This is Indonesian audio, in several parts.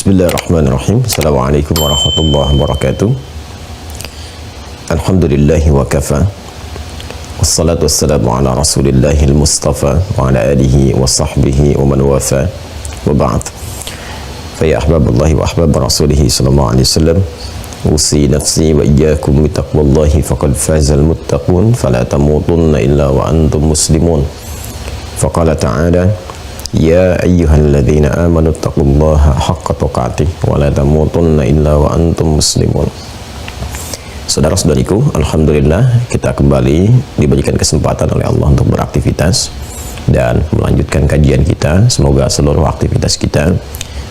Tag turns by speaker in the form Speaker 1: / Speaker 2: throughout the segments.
Speaker 1: Bismillahirrahmanirrahim. Assalamualaikum warahmatullahi wabarakatuh. Alhamdulillahi wa kafa. Wassalatu wassalamu ala rasulillahil mustafa wa ala alihi wa sahbihi wa man wafa wa ba'd. Fa ya ahbaballahi wa ahbab rasulihi sallallahu alaihi wasallam, usi nafsi wa iyyakum bi taqwallahi faqad fazal muttaqun fala tamutunna illa wa antum muslimun. Faqala ta'ala Ya ayyuhalladzina amanu taqullaha haqqa tuqatih wa la tamutunna illa wa antum muslimun. Saudara-saudariku, alhamdulillah kita kembali diberikan kesempatan oleh Allah untuk beraktivitas dan melanjutkan kajian kita. Semoga seluruh aktivitas kita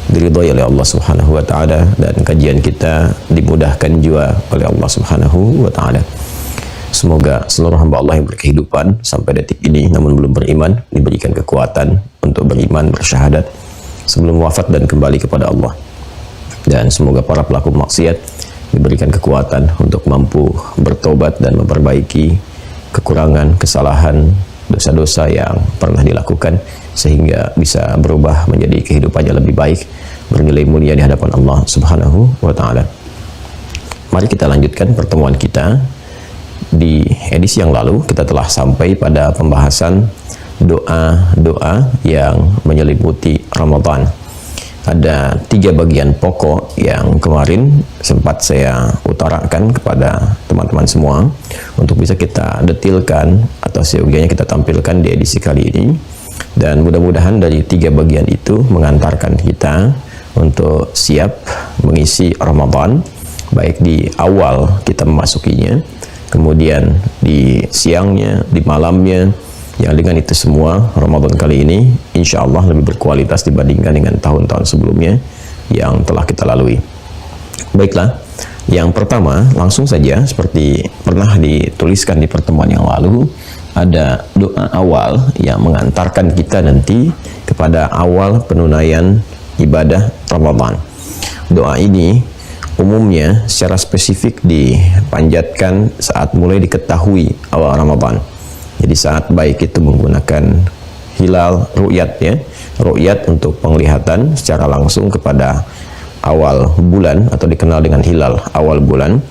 Speaker 1: diridhai oleh Allah Subhanahu wa taala dan kajian kita dimudahkan juga oleh Allah Subhanahu wa taala. Semoga seluruh hamba Allah yang berkehidupan sampai detik ini namun belum beriman diberikan kekuatan untuk beriman, bersyahadat sebelum wafat dan kembali kepada Allah. Dan semoga para pelaku maksiat diberikan kekuatan untuk mampu bertobat dan memperbaiki kekurangan, kesalahan, dosa-dosa yang pernah dilakukan sehingga bisa berubah menjadi kehidupannya lebih baik, bernilai mulia di hadapan Allah Subhanahu wa taala. Mari kita lanjutkan pertemuan kita. Di edisi yang lalu kita telah sampai pada pembahasan doa-doa yang menyelimuti Ramadan. Ada 3 bagian pokok yang kemarin sempat saya utarakan kepada teman-teman semua untuk bisa kita detilkan atau seyogianya kita tampilkan di edisi kali ini. Dan mudah-mudahan dari 3 bagian itu mengantarkan kita untuk siap mengisi Ramadan, baik di awal kita memasukinya, kemudian di siangnya, di malamnya, yang dengan itu semua Ramadan kali ini insya Allah lebih berkualitas dibandingkan dengan tahun-tahun sebelumnya yang telah kita lalui. Baiklah, yang pertama langsung saja seperti pernah dituliskan di pertemuan yang lalu, ada doa awal yang mengantarkan kita nanti kepada awal penunaian ibadah Ramadan. Doa ini umumnya secara spesifik dipanjatkan saat mulai diketahui awal Ramadan. Jadi saat baik itu menggunakan hilal ru'yat ya, ru'yat untuk penglihatan secara langsung kepada awal bulan atau dikenal dengan hilal awal bulan,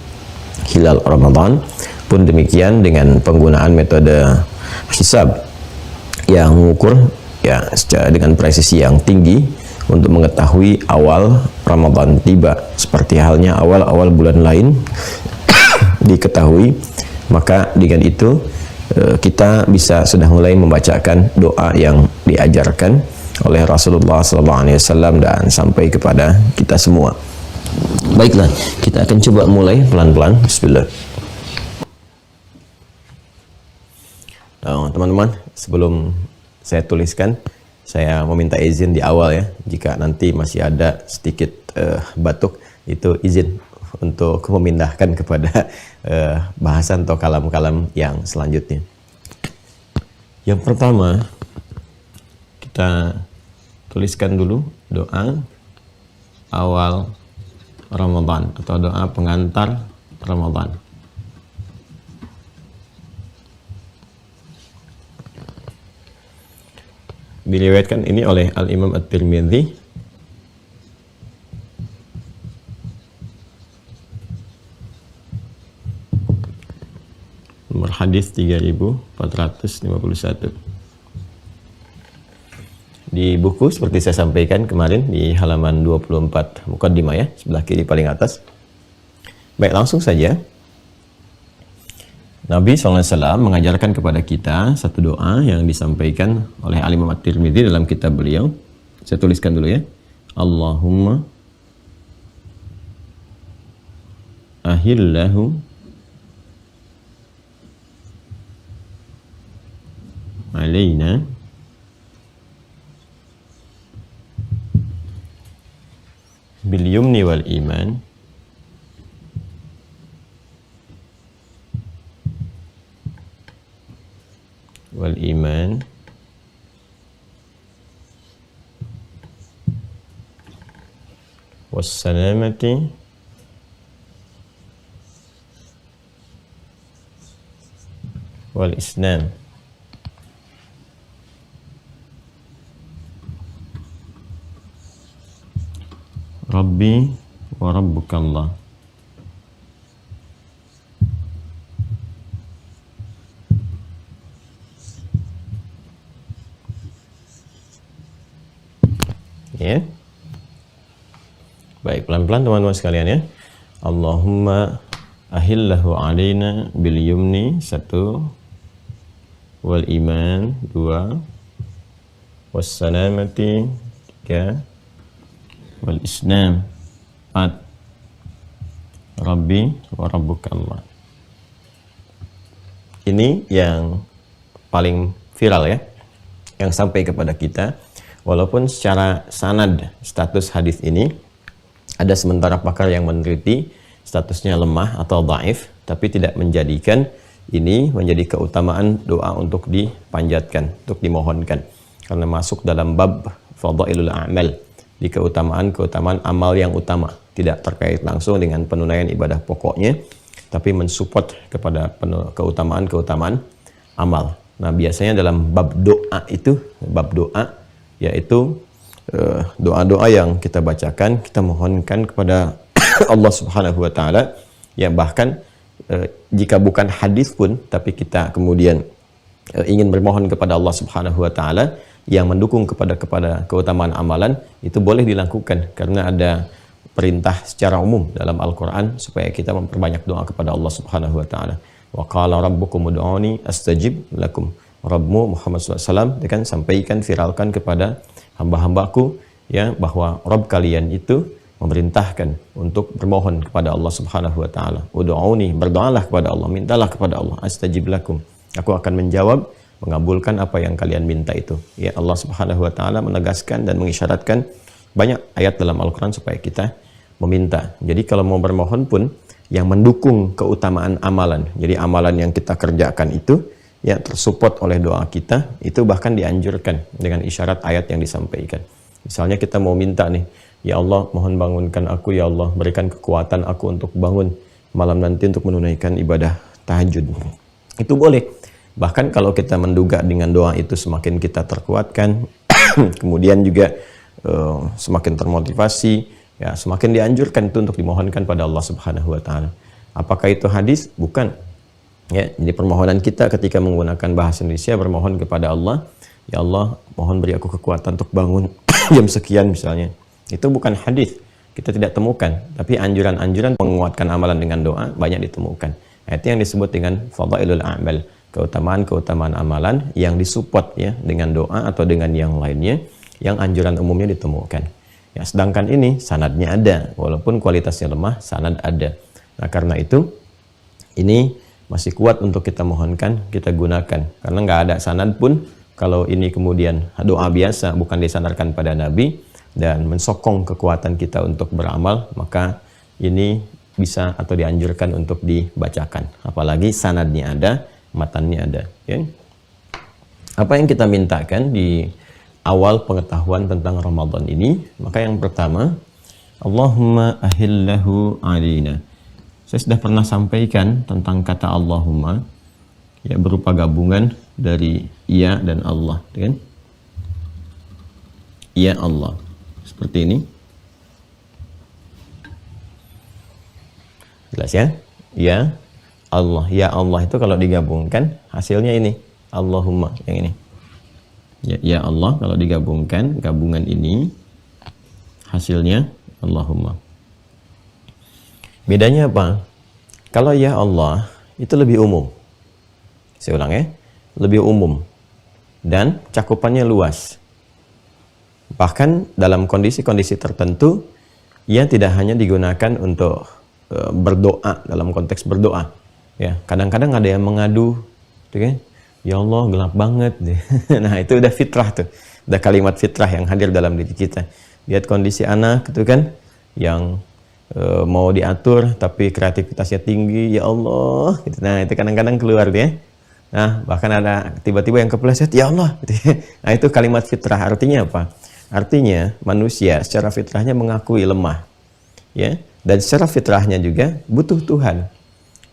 Speaker 1: hilal Ramadan. Pun demikian dengan penggunaan metode hisab yang mengukur ya secara dengan presisi yang tinggi untuk mengetahui awal Ramadan tiba, seperti halnya awal-awal bulan lain diketahui. Maka dengan itu kita bisa sudah mulai membacakan doa yang diajarkan oleh Rasulullah SAW dan sampai kepada kita semua. Baiklah, kita akan coba mulai pelan-pelan. Bismillah. Teman-teman, sebelum saya tuliskan, saya meminta izin di awal ya, jika nanti masih ada sedikit batuk, itu izin untuk memindahkan kepada bahasan atau kalam-kalam yang selanjutnya. Yang pertama, kita tuliskan dulu doa awal Ramadan atau doa pengantar Ramadan. Diriwayatkan ini oleh Al-Imam At-Tirmidzi nomor hadis 3451. Di buku seperti saya sampaikan kemarin di halaman 24 muqaddimah ya, sebelah kiri paling atas. Baik, langsung saja. Nabi SAW mengajarkan kepada kita satu doa yang disampaikan oleh Al-Imam At-Tirmidzi dalam kitab beliau. Saya tuliskan dulu ya. Allahumma ahillahu alaina bil yumni wal iman wal iman was salamati wal islam. Rabbi wa rabbukallah. Ya. Baik, pelan-pelan teman-teman sekalian ya. Allahumma ahillahu alaina bil yumni 1, wal iman 2, was salamati 3, wal islam 4, Rabbi wa rabbukallah. Ini yang paling viral ya, yang sampai kepada kita. Walaupun secara sanad status hadis ini ada sementara pakar yang meneliti statusnya lemah atau dhaif, tapi tidak menjadikan ini menjadi keutamaan doa untuk dipanjatkan, untuk dimohonkan, karena masuk dalam bab fadailul a'mal, di keutamaan amal yang utama, tidak terkait langsung dengan penunaian ibadah pokoknya, tapi mensupport kepada keutamaan amal. Nah, biasanya dalam bab doa itu, bab doa yaitu doa-doa yang kita bacakan, kita mohonkan kepada Allah Subhanahu wa taala, ya bahkan jika bukan hadis pun, tapi kita kemudian ingin bermohon kepada Allah Subhanahu wa taala yang mendukung kepada keutamaan amalan, itu boleh dilakukan karena ada perintah secara umum dalam Al-Qur'an supaya kita memperbanyak doa kepada Allah Subhanahu wa taala. Wa qala rabbukum ud'uni astajib lakum. Rabbmu Muhammad SAW kan sampaikan, viralkan kepada hamba-hambaku ya, bahwa Rabb kalian itu memerintahkan untuk bermohon kepada Allah Subhanahu wa taala. Ud'uni, berdoalah kepada Allah, mintalah kepada Allah, astajib lakum. Aku akan menjawab, mengabulkan apa yang kalian minta itu. Ya, Allah Subhanahu wa taala menegaskan dan mengisyaratkan banyak ayat dalam Al-Qur'an supaya kita meminta. Jadi kalau mau bermohon pun yang mendukung keutamaan amalan. Jadi amalan yang kita kerjakan itu ya tersupport oleh doa kita, itu bahkan dianjurkan dengan isyarat ayat yang disampaikan. Misalnya kita mau minta nih, ya Allah mohon bangunkan aku, ya Allah berikan kekuatan aku untuk bangun malam nanti untuk menunaikan ibadah tahajud. Itu boleh. Bahkan kalau kita menduga dengan doa itu semakin kita terkuatkan, kemudian juga semakin termotivasi, ya semakin dianjurkan itu untuk dimohonkan pada Allah Subhanahu wa taala. Apakah itu hadis? Bukan. Ya, jadi permohonan kita ketika menggunakan bahasa Indonesia bermohon kepada Allah, ya Allah mohon beri aku kekuatan untuk bangun jam sekian misalnya. Itu bukan hadis, kita tidak temukan, tapi anjuran-anjuran menguatkan amalan dengan doa banyak ditemukan. Nah, itu yang disebut dengan fadailul a'mal, keutamaan amalan yang disupport ya dengan doa atau dengan yang lainnya yang anjuran umumnya ditemukan. Ya, sedangkan ini sanadnya ada, walaupun kualitasnya lemah, sanad ada. Nah, karena itu ini masih kuat untuk kita mohonkan, kita gunakan. Karena nggak ada sanad pun, kalau ini kemudian doa biasa, bukan disandarkan pada Nabi, dan mensokong kekuatan kita untuk beramal, maka ini bisa atau dianjurkan untuk dibacakan. Apalagi sanadnya ada, matannya ada. Ya. Apa yang kita mintakan di awal pengetahuan tentang Ramadan ini? Maka yang pertama, Allahumma ahillahu alina. Saya sudah pernah sampaikan tentang kata Allahumma, ya berupa gabungan dari ya dan Allah, kan? Ya Allah, seperti ini. Jelas ya? Ya Allah itu kalau digabungkan hasilnya ini, Allahumma yang ini. Ya Allah kalau digabungkan, gabungan ini hasilnya Allahumma. Bedanya apa? Kalau ya Allah itu lebih umum. Saya ulang ya, lebih umum dan cakupannya luas. Bahkan dalam kondisi-kondisi tertentu, ia tidak hanya digunakan untuk berdoa dalam konteks berdoa. Ya, kadang-kadang ada yang mengadu, gitu kan? Ya Allah gelap banget. Nah itu udah fitrah tuh, udah kalimat fitrah yang hadir dalam diri kita. Lihat kondisi anak, gitu kan, yang mau diatur tapi kreativitasnya tinggi, ya Allah gitu. Nah itu kadang-kadang keluar dia. Nah bahkan ada tiba-tiba yang kepleset ya Allah gitu. Nah itu kalimat fitrah. Artinya apa? Artinya manusia secara fitrahnya mengakui lemah ya, dan secara fitrahnya juga butuh Tuhan.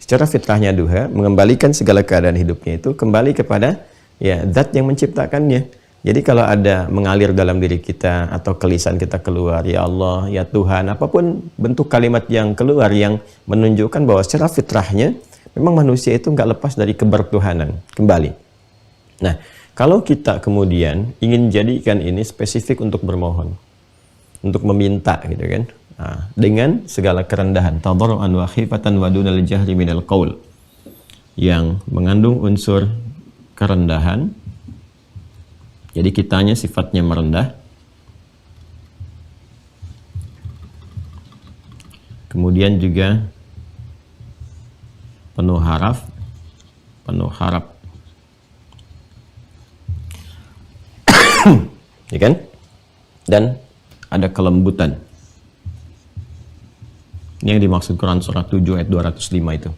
Speaker 1: Secara fitrahnya juga mengembalikan segala keadaan hidupnya itu kembali kepada ya zat yang menciptakannya. Jadi kalau ada mengalir dalam diri kita atau kelisan kita keluar, ya Allah, ya Tuhan, apapun bentuk kalimat yang keluar yang menunjukkan bahwa secara fitrahnya memang manusia itu nggak lepas dari kebertuhanan kembali. Nah, kalau kita kemudian ingin jadikan ini spesifik untuk bermohon, untuk meminta gitu kan, dengan segala kerendahan, tadarruan wa khifatan wa dunal jahri minal qaul, yang mengandung unsur kerendahan. Jadi kitanya sifatnya merendah. Kemudian juga penuh harap. Ya kan? Dan ada kelembutan. Ini yang dimaksud Quran surat 7 ayat 205 itu.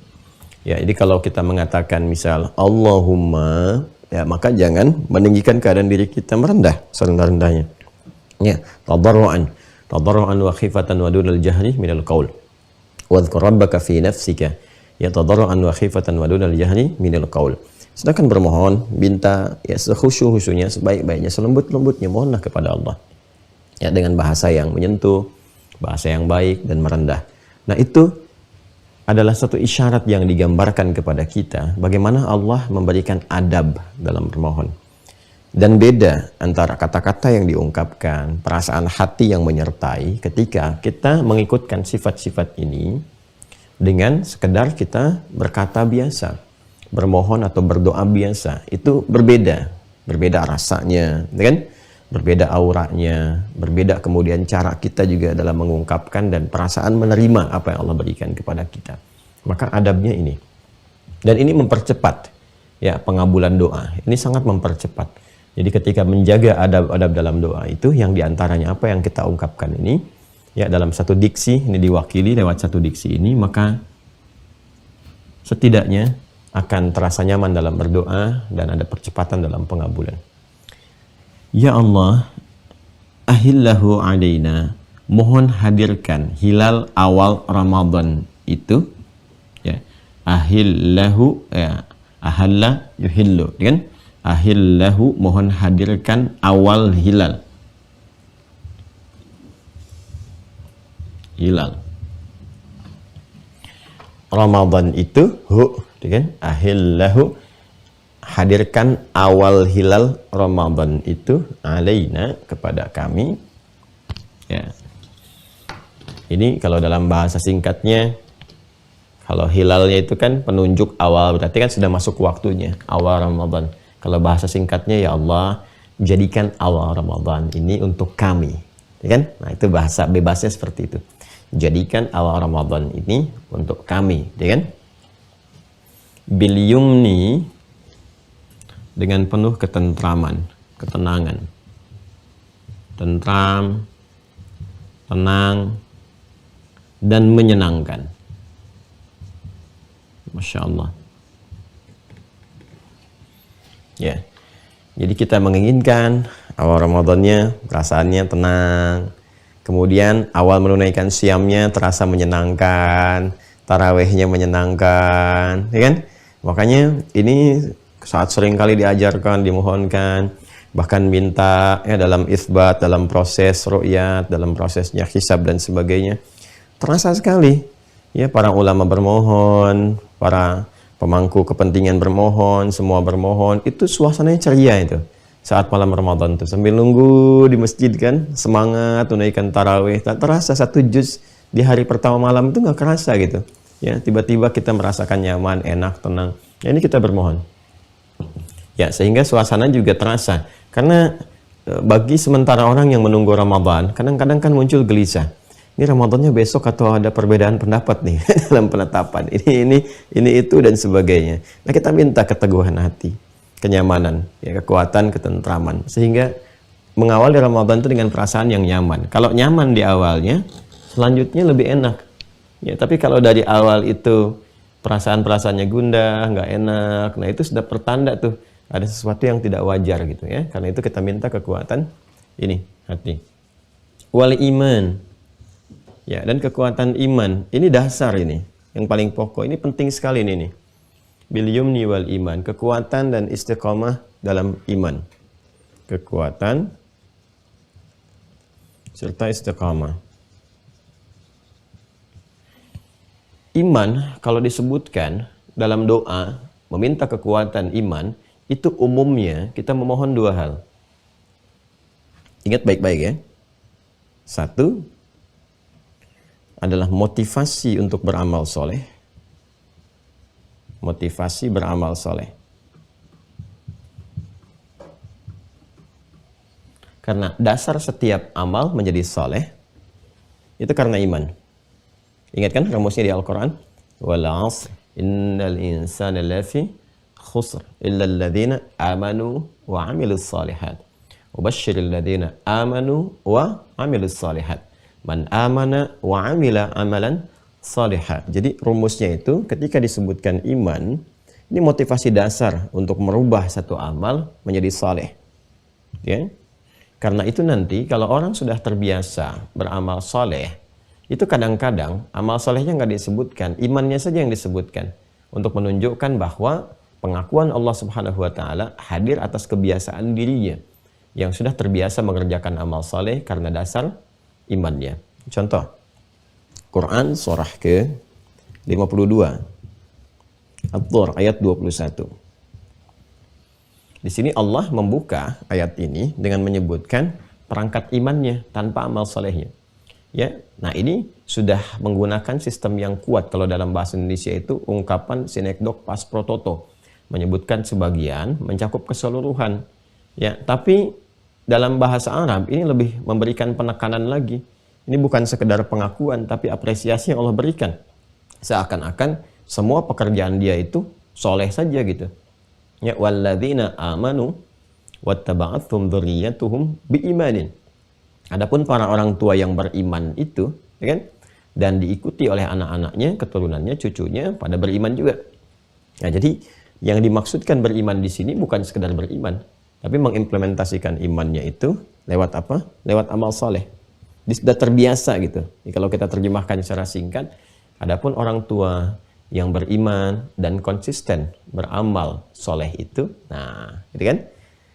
Speaker 1: Ya, jadi kalau kita mengatakan misal Allahumma, ya maka jangan meninggikan keadaan diri kita merendah serendah-rendahnya. Ya, tadarruan wa khifatan wa dunal jahri minal qaul. Wadhkur rabbaka fi nafsika ya tadarruan wa khifatan wa dunal jahri minal qaul. Sedangkan bermohon, minta ya sekhusyuk-khusyuknya, sebaik-baiknya, selembut-lembutnya mohonlah kepada Allah. Ya, dengan bahasa yang menyentuh, bahasa yang baik dan merendah. Nah, itu adalah satu isyarat yang digambarkan kepada kita bagaimana Allah memberikan adab dalam bermohon. Dan beda antara kata-kata yang diungkapkan, perasaan hati yang menyertai ketika kita mengikutkan sifat-sifat ini dengan sekedar kita berkata biasa, bermohon atau berdoa biasa. Itu berbeda rasanya, kan? Berbeda auranya, berbeda kemudian cara kita juga dalam mengungkapkan dan perasaan menerima apa yang Allah berikan kepada kita. Maka adabnya ini. Dan ini mempercepat ya pengabulan doa. Ini sangat mempercepat. Jadi ketika menjaga adab-adab dalam doa itu yang diantaranya apa yang kita ungkapkan ini ya dalam satu diksi, ini diwakili lewat satu diksi ini, maka setidaknya akan terasa nyaman dalam berdoa dan ada percepatan dalam pengabulan. Ya Allah, ahillahu alaina, mohon hadirkan hilal awal Ramadan itu, ya, ahillahu, ya, ahalla yuhillu, kan? Ahillahu, mohon hadirkan awal hilal. Hilal Ramadan itu, kan? Ahillahu, hadirkan awal hilal Ramadan itu alaina, kepada kami. Ya. Ini kalau dalam bahasa singkatnya, kalau hilalnya itu kan penunjuk awal, berarti kan sudah masuk waktunya, awal Ramadan. Kalau bahasa singkatnya, ya Allah, jadikan awal Ramadan ini untuk kami. Ya kan? Nah, itu bahasa bebasnya seperti itu. Jadikan awal Ramadan ini untuk kami, ya kan? Bil yumni, dengan penuh ketentraman, ketenangan, tentram, tenang, dan menyenangkan. Masya Allah. Ya, jadi kita menginginkan awal Ramadannya perasaannya tenang, kemudian awal menunaikan siamnya terasa menyenangkan, tarawehnya menyenangkan, ya kan? Makanya ini saat sering kali diajarkan, dimohonkan, bahkan minta ya dalam isbat, dalam proses ru'yat, dalam prosesnya hisab dan sebagainya. Terasa sekali ya para ulama bermohon, para pemangku kepentingan bermohon, semua bermohon, itu suasananya ceria itu. Saat malam Ramadan tuh sambil nunggu di masjid kan, semangat tunaikan tarawih, tak terasa satu juz di hari pertama malam itu nggak kerasa gitu. Ya, tiba-tiba kita merasakan nyaman, enak, tenang. Ya, ini kita bermohon. Ya, sehingga suasana juga terasa. Karena bagi sementara orang yang menunggu Ramadan, kadang-kadang kan muncul gelisah. Ini Ramadannya besok atau ada perbedaan pendapat nih dalam penetapan. Ini itu dan sebagainya. Nah, kita minta keteguhan hati, kenyamanan, ya, kekuatan, ketentraman, sehingga mengawali Ramadan itu dengan perasaan yang nyaman. Kalau nyaman di awalnya, selanjutnya lebih enak. Ya, tapi kalau dari awal itu perasaan-perasaannya gundah, nggak enak, nah itu sudah pertanda tuh ada sesuatu yang tidak wajar gitu ya. Karena itu kita minta kekuatan ini hati. Wal iman. Ya, dan kekuatan iman. Ini dasar ini, yang paling pokok. Ini penting sekali ini nih. Bil yumni wal iman, kekuatan dan istiqamah dalam iman. kekuatan, serta istiqamah. Iman kalau disebutkan dalam doa meminta kekuatan iman, itu umumnya kita memohon dua hal. Ingat baik-baik ya. Satu adalah motivasi untuk beramal soleh. Motivasi beramal soleh. Karena dasar setiap amal menjadi soleh itu karena iman. Ingat kan rumusnya di Al-Quran? Wal 'asr innal insana lafi khusr illa alladhina amanu wa 'amilus shalihat. Wabashshiril ladzina amanu wa 'amilus shalihat. Man amana wa 'amila 'amalan shalihat. Jadi rumusnya itu ketika disebutkan iman, ini motivasi dasar untuk merubah satu amal menjadi saleh. Ya. Karena itu nanti kalau orang sudah terbiasa beramal saleh, itu kadang-kadang amal solehnya nggak disebutkan, imannya saja yang disebutkan untuk menunjukkan bahwa pengakuan Allah Subhanahu wa taala hadir atas kebiasaan dirinya yang sudah terbiasa mengerjakan amal soleh karena dasar imannya. Contoh, Quran surah ke-52 At-Tur ayat 21. Di sini Allah membuka ayat ini dengan menyebutkan perangkat imannya tanpa amal solehnya. Ya, nah ini sudah menggunakan sistem yang kuat. Kalau dalam bahasa Indonesia itu ungkapan sinekdok pas pro toto, menyebutkan sebagian, mencakup keseluruhan. Ya, tapi dalam bahasa Arab ini lebih memberikan penekanan lagi. Ini bukan sekedar pengakuan, tapi apresiasi yang Allah berikan. Seakan-akan semua pekerjaan dia itu soleh saja gitu. Ya, walladzina amanu wattaba'athum dzurriyyatuhum biimanin. Adapun para orang tua yang beriman itu, ya kan, dan diikuti oleh anak-anaknya, keturunannya, cucunya pada beriman juga. Nah, jadi yang dimaksudkan beriman di sini bukan sekedar beriman, tapi mengimplementasikan imannya itu lewat apa? Lewat amal soleh. Dia sudah terbiasa gitu. Jadi, kalau kita terjemahkan secara singkat, adapun orang tua yang beriman dan konsisten beramal soleh itu, nah, gitu kan?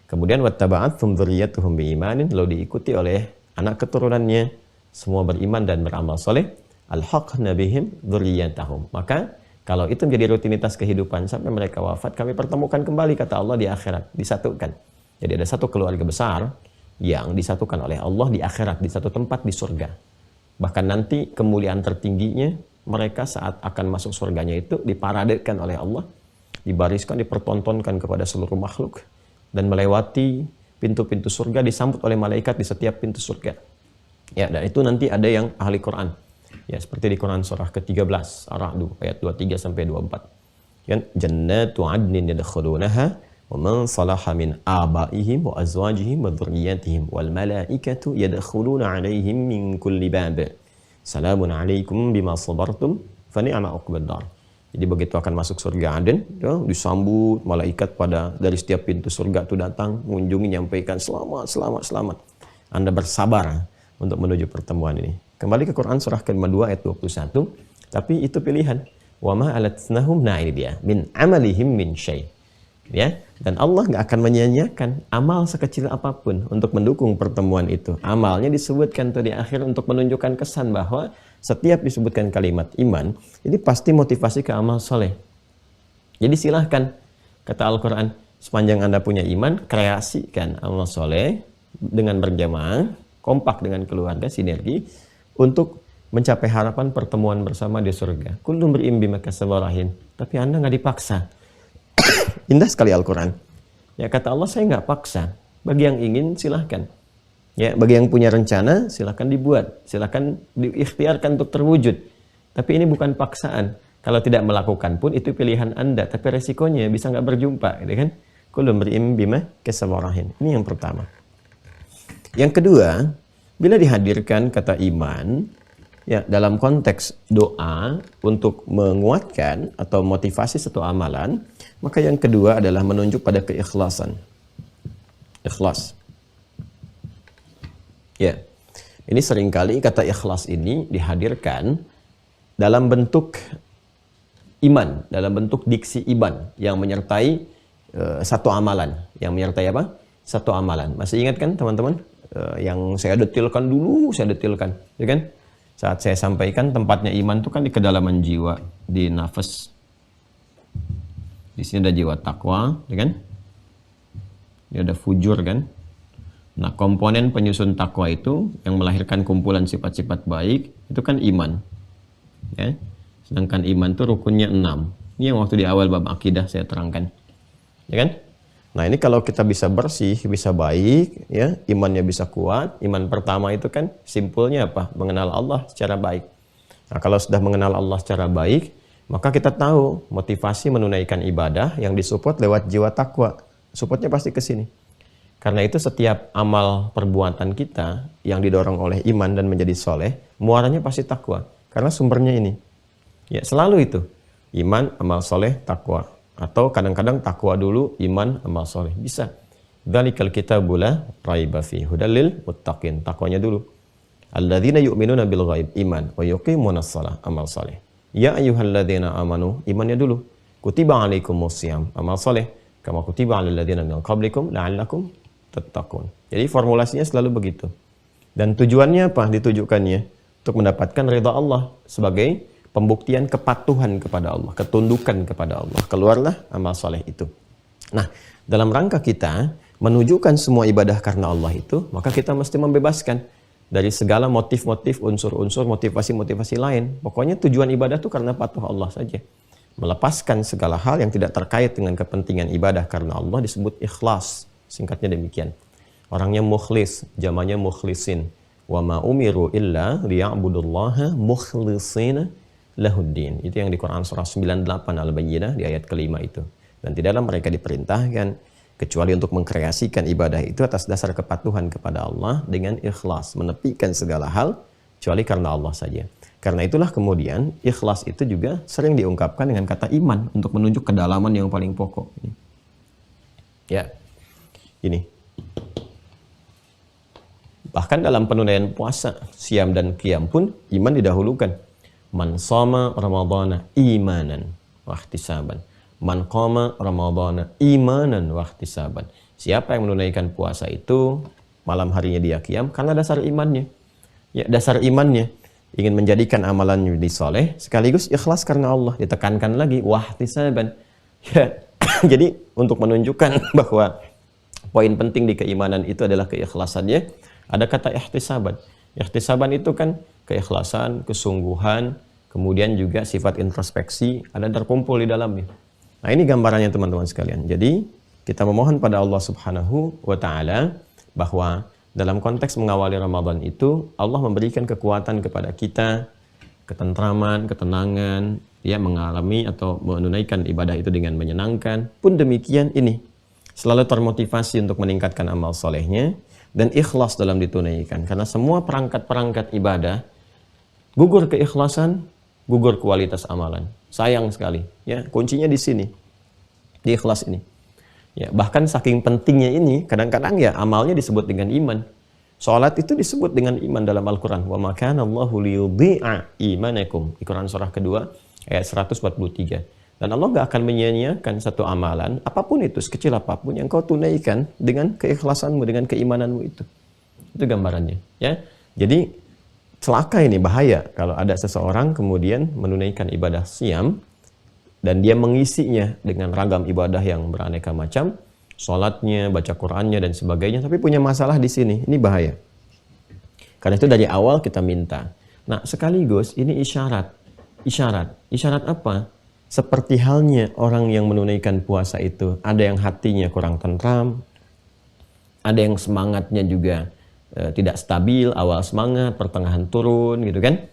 Speaker 1: Kemudian wattaba'athum dzurriyyatuhum biimanin, lalu diikuti oleh anak keturunannya, semua beriman dan beramal soleh, alhaqna bihim dzurriyyatahum. Maka kalau itu menjadi rutinitas kehidupan sampai mereka wafat, kami pertemukan kembali, kata Allah, di akhirat, disatukan. Jadi ada satu keluarga besar yang disatukan oleh Allah di akhirat, di satu tempat di surga. Bahkan nanti kemuliaan tertingginya mereka saat akan masuk surganya itu diparadekan oleh Allah, dibariskan, dipertontonkan kepada seluruh makhluk, dan melewati pintu-pintu surga, disambut oleh malaikat di setiap pintu surga. Ya, dan itu nanti ada yang ahli Quran. Ya, seperti di Quran surah ke-13 Ar-Ra'd ayat 23 sampai 24. Ya, jannatu 'adnin yadkhulunaha wa man salaha min abaihim wa azwajihim wa dhurriyyatihim wal malaikatu yadkhuluna 'alaihim min kulli bab. Salamun 'alaikum bima sabartum fa ni'ma 'uqbad dar. Jadi begitu akan masuk surga Aden, ya, disambut malaikat pada dari setiap pintu surga itu datang, mengunjungi, nyampaikan selamat, selamat, selamat. Anda bersabar untuk menuju pertemuan ini. Kembali ke Quran surah ke-2 ayat 21. Tapi itu pilihan. Wa ma alatnahum, nah ini dia, min amalihim min syai'. Ya, dan Allah nggak akan menyia-nyiakan amal sekecil apapun untuk mendukung pertemuan itu. Amalnya disebutkan tuh di akhir untuk menunjukkan kesan bahwa setiap disebutkan kalimat iman, ini pasti motivasi ke amal soleh. Jadi silahkan, kata Al-Quran, sepanjang Anda punya iman, kreasikan amal soleh dengan berjamaah, kompak dengan keluarga, sinergi, untuk mencapai harapan pertemuan bersama di surga. Kullu mri'in bima kasaba rahin. Tapi Anda nggak dipaksa. Indah sekali Al-Quran. Ya, kata Allah, saya nggak paksa. Bagi yang ingin, silahkan. Ya, bagi yang punya rencana, silakan dibuat, silakan diikhtiarkan untuk terwujud. Tapi ini bukan paksaan. Kalau tidak melakukan pun itu pilihan Anda, tapi resikonya bisa nggak berjumpa, gitu kan? Kullu mri'in bima kasaba rahin. Ini yang pertama. Yang kedua, bila dihadirkan kata iman, ya, dalam konteks doa untuk menguatkan atau motivasi satu amalan, maka yang kedua adalah menunjuk pada keikhlasan. Ikhlas. Ya, ini seringkali kata ikhlas ini dihadirkan dalam bentuk iman, dalam bentuk diksi iman yang menyertai satu amalan, yang menyertai apa? satu amalan. Masih ingat kan teman-teman? Yang saya detilkan dulu, ya kan? Saat saya sampaikan tempatnya iman itu kan di kedalaman jiwa, di nafas. Di sini ada jiwa takwa, ya kan? Ini ada fujur kan? Nah, komponen penyusun takwa itu yang melahirkan kumpulan sifat-sifat baik itu kan iman. Ya. Sedangkan iman itu rukunnya 6. Ini yang waktu di awal bab akidah saya terangkan. Ya kan? Nah, ini kalau kita bisa bersih, bisa baik, ya, imannya bisa kuat. Iman pertama itu kan simpulnya apa? Mengenal Allah secara baik. Nah, kalau sudah mengenal Allah secara baik, maka kita tahu motivasi menunaikan ibadah yang disupport lewat jiwa takwa. Supportnya pasti ke sini. Karena itu setiap amal perbuatan kita yang didorong oleh iman dan menjadi soleh, muaranya pasti takwa. Karena sumbernya ini. Ya, selalu itu. Iman, amal soleh, takwa. Atau kadang-kadang takwa dulu, iman, amal soleh. Bisa. Dzalikal kitabu la raiba fihi hudal lil muttaqin. Takwanya dulu. Alladzina yu'minuna bil ghaib, iman, wa yuqimunas shalah, amal soleh. Ya ayyuhalladzina amanu, imannya dulu. Kutiba alaikumus syiyam, amal soleh. Kama kutiba alal ladzina min qablikum la'allakum tattaqun. Jadi formulasinya selalu begitu. Dan tujuannya apa? Ditujukannya untuk mendapatkan ridha Allah sebagai pembuktian kepatuhan kepada Allah, ketundukan kepada Allah. Keluarlah amal soleh itu. Nah, dalam rangka kita menunjukkan semua ibadah karena Allah itu, maka kita mesti membebaskan dari segala motif-motif, unsur-unsur, motivasi-motivasi lain. Pokoknya tujuan ibadah itu karena patuh Allah saja. Melepaskan segala hal yang tidak terkait dengan kepentingan ibadah karena Allah disebut ikhlas. Singkatnya demikian. Orangnya mukhlis, jamannya mukhlisin. Wa ma umiru illa liya'budullaha mukhlishina lahuddin. Itu yang di Quran surah 98 Al-Bayyinah di ayat kelima itu. Dan tidaklah mereka diperintahkan kecuali untuk mengkreasikan ibadah itu atas dasar kepatuhan kepada Allah dengan ikhlas, menepikan segala hal kecuali karena Allah saja. Karena itulah kemudian ikhlas itu juga sering diungkapkan dengan kata iman untuk menunjuk kedalaman yang paling pokok. Ya, ini. Bahkan dalam penunaian puasa, siam dan qiyam pun iman didahulukan. Man shoma ramadhana imanan wa ihtisaban. Man qama ramadhana imanan wa ihtisaban. Siapa yang menunaikan puasa itu malam harinya dia qiyam karena dasar imannya. Ya, dasar imannya ingin menjadikan amalannya jadi soleh sekaligus ikhlas karena Allah. Ditekankan lagi wa ihtisaban. Ya, jadi untuk menunjukkan bahwa poin penting di keimanan itu adalah keikhlasannya, ada kata ihtisaban. Ihtisaban itu kan keikhlasan, kesungguhan, kemudian juga sifat introspeksi ada terkumpul di dalamnya. Nah, ini gambarannya teman-teman sekalian. Jadi kita memohon pada Allah Subhanahu wa taala bahwa dalam konteks mengawali Ramadan itu Allah memberikan kekuatan kepada kita, ketentraman, ketenangan, ya, mengalami atau menunaikan ibadah itu dengan menyenangkan. Pun demikian ini selalu termotivasi untuk meningkatkan amal solehnya dan ikhlas dalam ditunaikan. Karena semua perangkat-perangkat ibadah gugur keikhlasan, gugur kualitas amalan. Sayang sekali, ya, kuncinya di sini, di ikhlas ini. Ya, bahkan saking pentingnya ini, kadang-kadang ya amalnya disebut dengan iman. Salat itu disebut dengan iman dalam Al-Quran. Wa ma kana Allahu liyudhi'a imanakum. Di Quran surah kedua ayat 143. Dan Allah gak akan menyia-nyiakan satu amalan, apapun itu, sekecil apapun yang kau tunaikan dengan keikhlasanmu, dengan keimananmu itu. Itu gambarannya, ya. Jadi celaka ini, bahaya kalau ada seseorang kemudian menunaikan ibadah siam dan dia mengisinya dengan ragam ibadah yang beraneka macam, sholatnya, baca Qur'annya dan sebagainya, tapi punya masalah di sini. Ini bahaya. Karena itu dari awal kita minta. Nah, sekaligus ini isyarat. Isyarat apa? Seperti halnya orang yang menunaikan puasa itu, ada yang hatinya kurang tentram, ada yang semangatnya juga tidak stabil, awal semangat, pertengahan turun, gitu kan?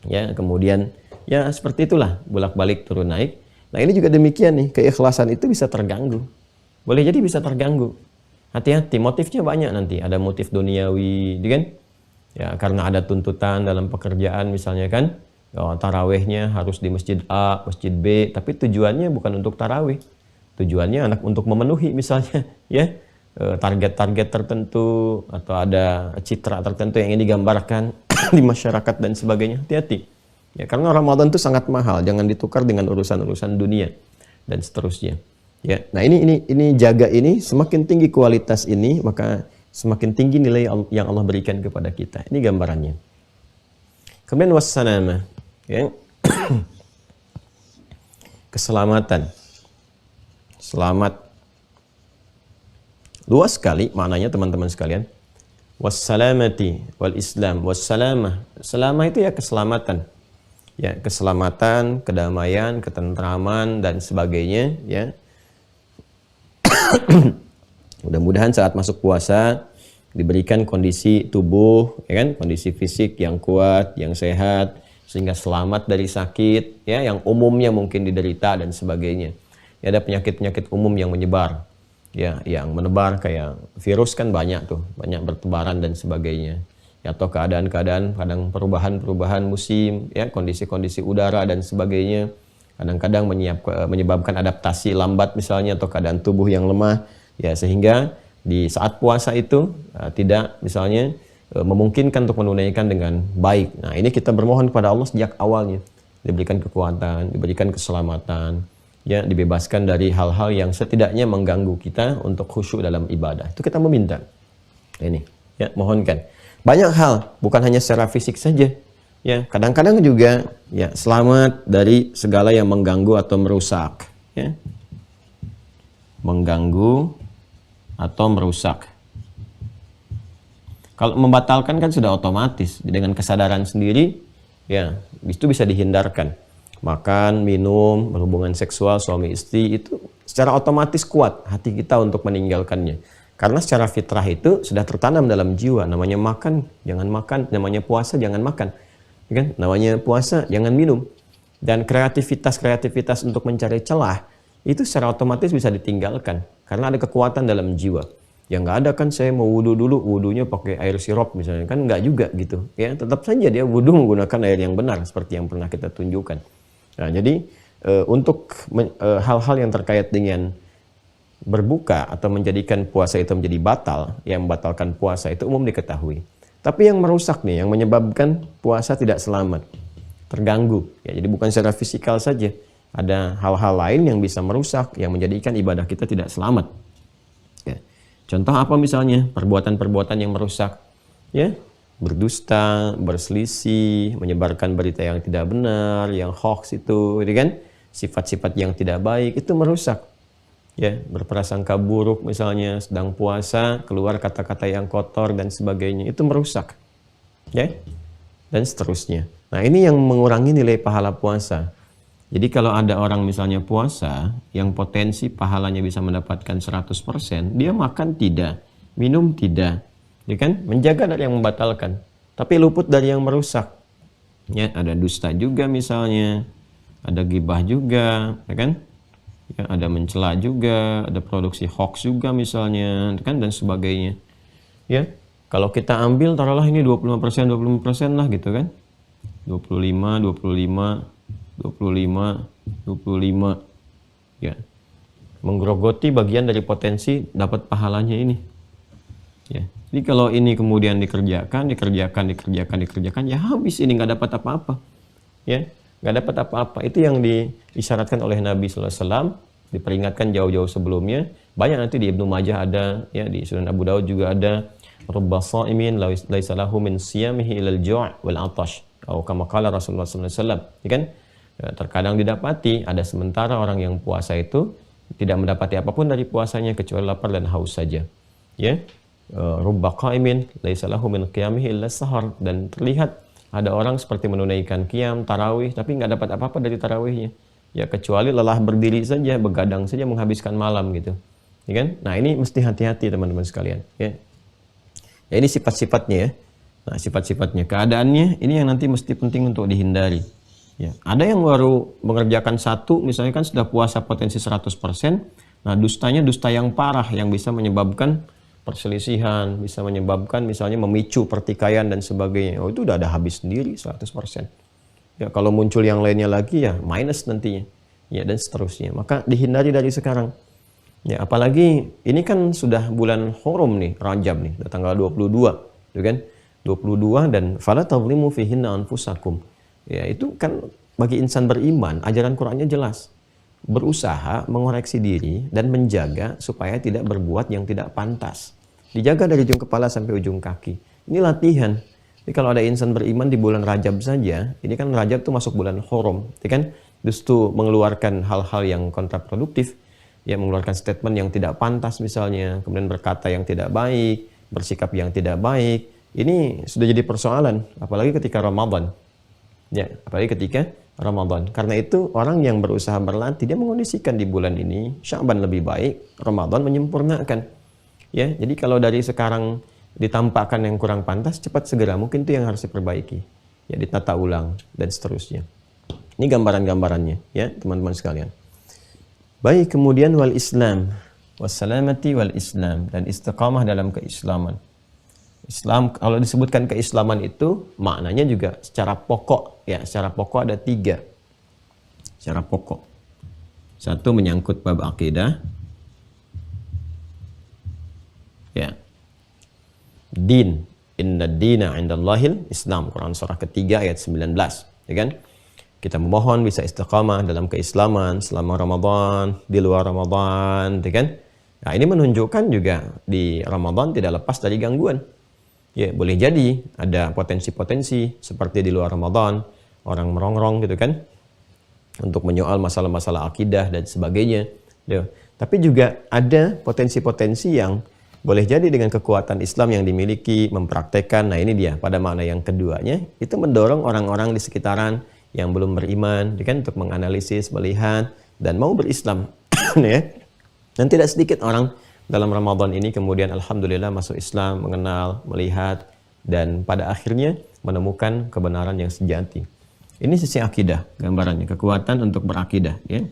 Speaker 1: Ya, kemudian ya seperti itulah, bolak-balik turun naik. Nah, ini juga demikian nih, keikhlasan itu bisa terganggu. Boleh jadi bisa terganggu. Hati-hati, motifnya banyak nanti. Ada motif duniawi, gitu kan? Ya, karena ada tuntutan dalam pekerjaan misalnya kan. Oh, tarawehnya harus di masjid A, masjid B, tapi tujuannya bukan untuk taraweh. Tujuannya anak untuk memenuhi misalnya, ya. Target-target tertentu atau ada citra tertentu yang ingin digambarkan di masyarakat dan sebagainya. Hati-hati. Ya, karena Ramadan itu sangat mahal, jangan ditukar dengan urusan-urusan dunia dan seterusnya. Ya, nah ini jaga ini, semakin tinggi kualitas ini, maka semakin tinggi nilai yang Allah berikan kepada kita. Ini gambarannya. Kemudian wassalamah, ya. Keselamatan. Selamat. Luas sekali maknanya teman-teman sekalian. Wassalamati wal Islam, wassalamah. Selamah itu ya keselamatan. Ya, keselamatan, kedamaian, ketentraman dan sebagainya, ya. Mudah-mudahan saat masuk puasa diberikan kondisi tubuh, ya kan, kondisi fisik yang kuat, yang sehat, sehingga selamat dari sakit, ya, yang umumnya mungkin diderita dan sebagainya. Ya, ada penyakit-penyakit umum yang menyebar, ya, yang menebar kayak virus kan banyak tuh, banyak bertebaran dan sebagainya. Ya, atau keadaan-keadaan kadang perubahan-perubahan musim, ya, kondisi-kondisi udara dan sebagainya. Kadang-kadang menyebabkan adaptasi lambat misalnya, atau keadaan tubuh yang lemah, ya, sehingga di saat puasa itu tidak misalnya memungkinkan untuk menunaikan dengan baik. Nah, ini kita bermohon kepada Allah sejak awalnya, diberikan kekuatan, diberikan keselamatan, ya, dibebaskan dari hal-hal yang setidaknya mengganggu kita untuk khusyuk dalam ibadah. Itu kita meminta. Ini, ya, mohonkan. Banyak hal, bukan hanya secara fisik saja. Ya, kadang-kadang juga, ya, selamat dari segala yang mengganggu atau merusak, ya. Mengganggu atau merusak. Kalau membatalkan kan sudah otomatis dengan kesadaran sendiri, ya, itu bisa dihindarkan. Makan, minum, berhubungan seksual suami istri itu secara otomatis kuat hati kita untuk meninggalkannya. Karena secara fitrah itu sudah tertanam dalam jiwa, namanya makan, jangan makan, namanya puasa, jangan makan. Kan? Namanya puasa, jangan minum. Dan kreativitas untuk mencari celah itu secara otomatis bisa ditinggalkan karena ada kekuatan dalam jiwa. Yang nggak ada kan saya mau wudhu dulu, wudhunya pakai air sirop misalnya, kan nggak juga gitu. Ya, tetap saja dia wudhu menggunakan air yang benar seperti yang pernah kita tunjukkan. Nah, jadi untuk hal-hal yang terkait dengan berbuka atau menjadikan puasa itu menjadi batal, yang membatalkan puasa itu umum diketahui. Tapi yang merusak nih, yang menyebabkan puasa tidak selamat, terganggu. Ya, jadi bukan secara fisikal saja. Ada hal-hal lain yang bisa merusak, yang menjadikan ibadah kita tidak selamat. Ya. Contoh apa misalnya? Perbuatan-perbuatan yang merusak. Ya, berdusta, berselisih, menyebarkan berita yang tidak benar, yang hoax itu, gitu kan? Sifat-sifat yang tidak baik, itu merusak. Ya, berprasangka buruk misalnya sedang puasa, keluar kata-kata yang kotor dan sebagainya, itu merusak. Ya, dan seterusnya. Nah, ini yang mengurangi nilai pahala puasa. Jadi kalau ada orang misalnya puasa yang potensi pahalanya bisa mendapatkan 100%, dia makan tidak, minum tidak, ya kan? Menjaga dari yang membatalkan, tapi luput dari yang merusak. Ya, ada dusta juga misalnya, ada gibah juga, ya kan? Ya, ada mencela juga, ada produksi hoax juga misalnya, kan, dan sebagainya. Ya, kalau kita ambil taruhlah ini 25% lah gitu kan. 25. Ya. Menggerogoti bagian dari potensi dapat pahalanya ini. Ya. Jadi kalau ini kemudian dikerjakan, ya habis ini, nggak dapat apa-apa. Ya. Nggak dapat apa-apa. Itu yang diisyaratkan oleh Nabi SAW, diperingatkan jauh-jauh sebelumnya. Banyak nanti di Ibnu Majah ada, ya, di Sunan Abu Daud juga ada. Rubba sha'imin laisa lahu min siyamihi ilal ju' wal 'atash. Atau kama qala Rasulullah SAW. Ya kan? Ya, terkadang didapati ada sementara orang yang puasa itu tidak mendapati apapun dari puasanya kecuali lapar dan haus saja. Ya. Rubba qa'imin laisa lahu min qiyamihi illa sahar. Dan terlihat ada orang seperti menunaikan qiyam, tarawih, tapi nggak dapat apa-apa dari tarawihnya. Ya, kecuali lelah berdiri saja, begadang saja menghabiskan malam gitu. Ya kan? Nah, ini mesti hati-hati teman-teman sekalian. Ya. Ya, ini sifat-sifatnya ya. Nah, sifat-sifatnya, keadaannya ini yang nanti mesti penting untuk dihindari. Ya. Ada yang baru mengerjakan satu, misalnya kan sudah puasa potensi 100%. Nah, dustanya dusta yang parah yang bisa menyebabkan perselisihan, bisa menyebabkan misalnya memicu pertikaian dan sebagainya. Oh, itu udah ada habis sendiri 100%. Ya, kalau muncul yang lainnya lagi ya minus nantinya. Ya, dan seterusnya. Maka dihindari dari sekarang. Ya, apalagi ini kan sudah bulan Hurum nih, Rajab nih, tanggal 22, gitu kan? 22 dan fala tadhlimu fihinna anfusakum. Ya, itu kan bagi insan beriman, ajaran Qur'annya jelas. berusaha mengoreksi diri dan menjaga supaya tidak berbuat yang tidak pantas. Dijaga dari ujung kepala sampai ujung kaki. Ini latihan. Jadi kalau ada insan beriman di bulan Rajab saja, ini kan Rajab itu masuk bulan Haram, ya kan? Justru mengeluarkan hal-hal yang kontraproduktif, ya mengeluarkan statement yang tidak pantas misalnya, kemudian berkata yang tidak baik, bersikap yang tidak baik. Ini sudah jadi persoalan, apalagi ketika Ramadan. Ya, apalagi ketika Ramadan. Karena itu orang yang berusaha berlatih, dia mengondisikan di bulan ini Sya'ban lebih baik, Ramadan menyempurnakan. Ya, jadi kalau dari sekarang ditampakkan yang kurang pantas, cepat segera, mungkin itu yang harus diperbaiki. Ya, ditata ulang dan seterusnya. Ini gambaran-gambarannya, ya, teman-teman sekalian. Baik, kemudian wal Islam, wassalamati wal Islam, dan istiqamah dalam keislaman. Islam, kalau disebutkan keislaman itu maknanya juga secara pokok, ya, secara pokok ada 3. Secara pokok. 1 menyangkut bab akidah. Ya. Din, inna dina 'indallahil Islam. Quran surah ketiga ayat 19, ya kan? Kita memohon bisa istiqamah dalam keislaman selama Ramadan, di luar Ramadan, ya kan? Nah, ini menunjukkan juga di Ramadan tidak lepas dari gangguan. Ya, boleh jadi ada potensi-potensi seperti di luar Ramadan, orang merongrong gitu kan, untuk menyoal masalah-masalah akidah dan sebagainya. Ya. Tapi juga ada potensi-potensi yang boleh jadi dengan kekuatan Islam yang dimiliki, mempraktekkan. Nah, ini dia pada makna yang keduanya, itu mendorong orang-orang di sekitaran yang belum beriman, ya kan, untuk menganalisis, melihat, dan mau berislam. Ya. Dan tidak sedikit orang dalam Ramadan ini kemudian alhamdulillah masuk Islam, mengenal, melihat, dan pada akhirnya menemukan kebenaran yang sejati. Ini sisi akidah, gambarannya, kekuatan untuk berakidah. Ya.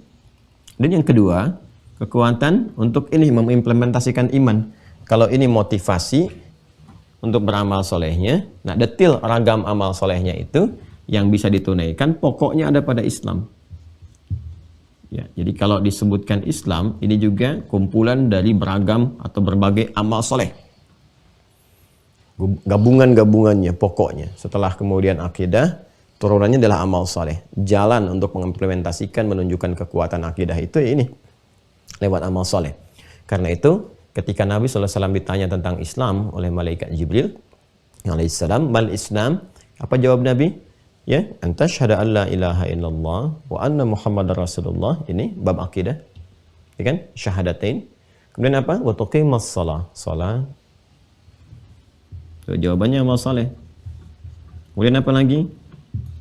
Speaker 1: Dan yang kedua, kekuatan untuk ini mengimplementasikan iman. Kalau ini motivasi untuk beramal solehnya, nah detil ragam amal solehnya itu yang bisa ditunaikan, pokoknya ada pada Islam. Ya, jadi kalau disebutkan Islam, ini juga kumpulan dari beragam atau berbagai amal soleh. Gabungan-gabungannya, pokoknya. Setelah kemudian akidah, turunannya adalah amal soleh. Jalan untuk mengimplementasikan, menunjukkan kekuatan akidah itu ya ini, lewat amal soleh. Karena itu, ketika Nabi SAW ditanya tentang Islam oleh malaikat Jibril, alaihissalam, mal Islam, apa jawab Nabi? Ya, anta syahada an la ilaha illallah wa anna muhammadar rasulullah. Ini bab akidah, ya kan, syahadatain. Kemudian apa? Wa tuqimas shalah, salat. So, jawabannya amal saleh. Kemudian apa lagi?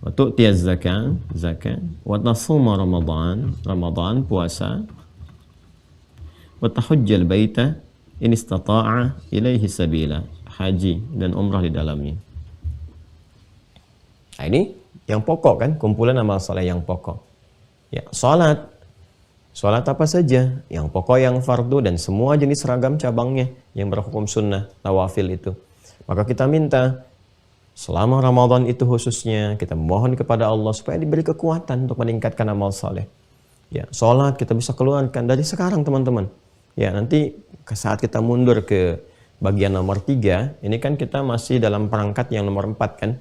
Speaker 1: Wa tu'tiyaz zakat, zakat. Wa tasuma ramadan, ramadan, puasa. Wa tahujjal baita in istata'a ilaihi sabila, haji dan umrah di dalamnya. Nah, ini yang pokok kan, kumpulan amal soleh yang pokok. Ya, salat. Salat apa saja? Yang pokok, yang fardu, dan semua jenis ragam cabangnya yang berhukum sunnah, nawafil itu. Maka kita minta selama Ramadan itu khususnya, kita mohon kepada Allah supaya diberi kekuatan untuk meningkatkan amal soleh. Ya, salat kita bisa keluarkan dari sekarang teman-teman. Ya, nanti saat kita mundur ke bagian nomor 3, ini kan kita masih dalam perangkat yang nomor 4 kan.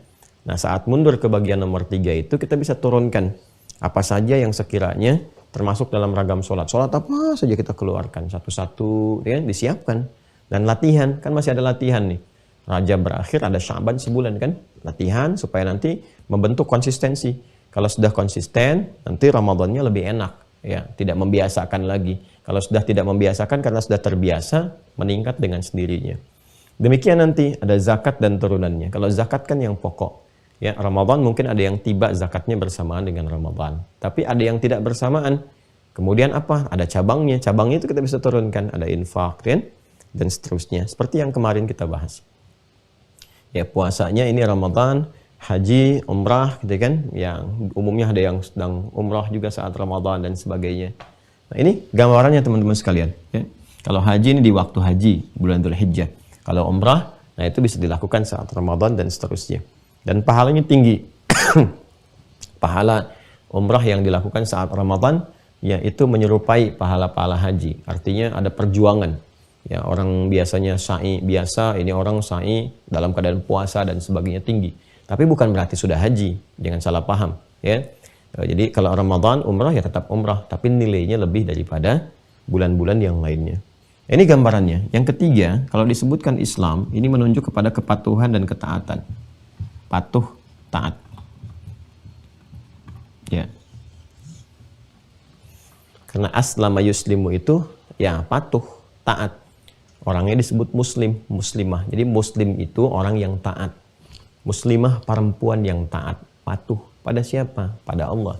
Speaker 1: Nah, saat mundur ke bagian nomor 3 itu kita bisa turunkan apa saja yang sekiranya termasuk dalam ragam sholat. Sholat apa saja kita keluarkan satu-satu, ya, disiapkan. Dan latihan, kan masih ada latihan nih. Rajab berakhir, ada Sya'ban sebulan kan. Latihan supaya nanti membentuk konsistensi. Kalau sudah konsisten, nanti Ramadannya lebih enak. Ya, tidak membiasakan lagi. Kalau sudah tidak membiasakan karena sudah terbiasa, meningkat dengan sendirinya. Demikian nanti ada zakat dan turunannya. Kalau zakat kan yang pokok. Ya, Ramadan mungkin ada yang tiba zakatnya bersamaan dengan Ramadan. Tapi ada yang tidak bersamaan. Kemudian apa? Ada cabangnya. Cabangnya itu kita bisa turunkan. Ada infak, kan? Dan seterusnya. Seperti yang kemarin kita bahas. Ya, puasanya ini Ramadan, haji, umrah, gitu kan? Yang umumnya ada yang sedang umrah juga saat Ramadan dan sebagainya. Nah, ini gambarannya teman-teman sekalian. Ya. Kalau haji ini di waktu haji, bulan Dzulhijjah. Kalau umrah, nah itu bisa dilakukan saat Ramadan dan seterusnya. Dan pahalanya tinggi. Pahala umrah yang dilakukan saat Ramadan, yaitu menyerupai pahala-pahala haji. Artinya ada perjuangan. Ya, orang biasanya sa'i biasa, ini orang sa'i dalam keadaan puasa dan sebagainya tinggi. Tapi bukan berarti sudah haji, jangan salah paham. Ya, Jadi kalau Ramadan umrah ya tetap umrah, tapi nilainya lebih daripada bulan-bulan yang lainnya. Ini gambarannya. Yang ketiga, kalau disebutkan Islam, ini menunjuk kepada kepatuhan dan ketaatan. Patuh, taat. Ya. Karena aslama yuslimu itu ya patuh, taat. Orangnya disebut muslim, muslimah. Jadi muslim itu orang yang taat. Muslimah perempuan yang taat, patuh. Pada siapa? Pada Allah.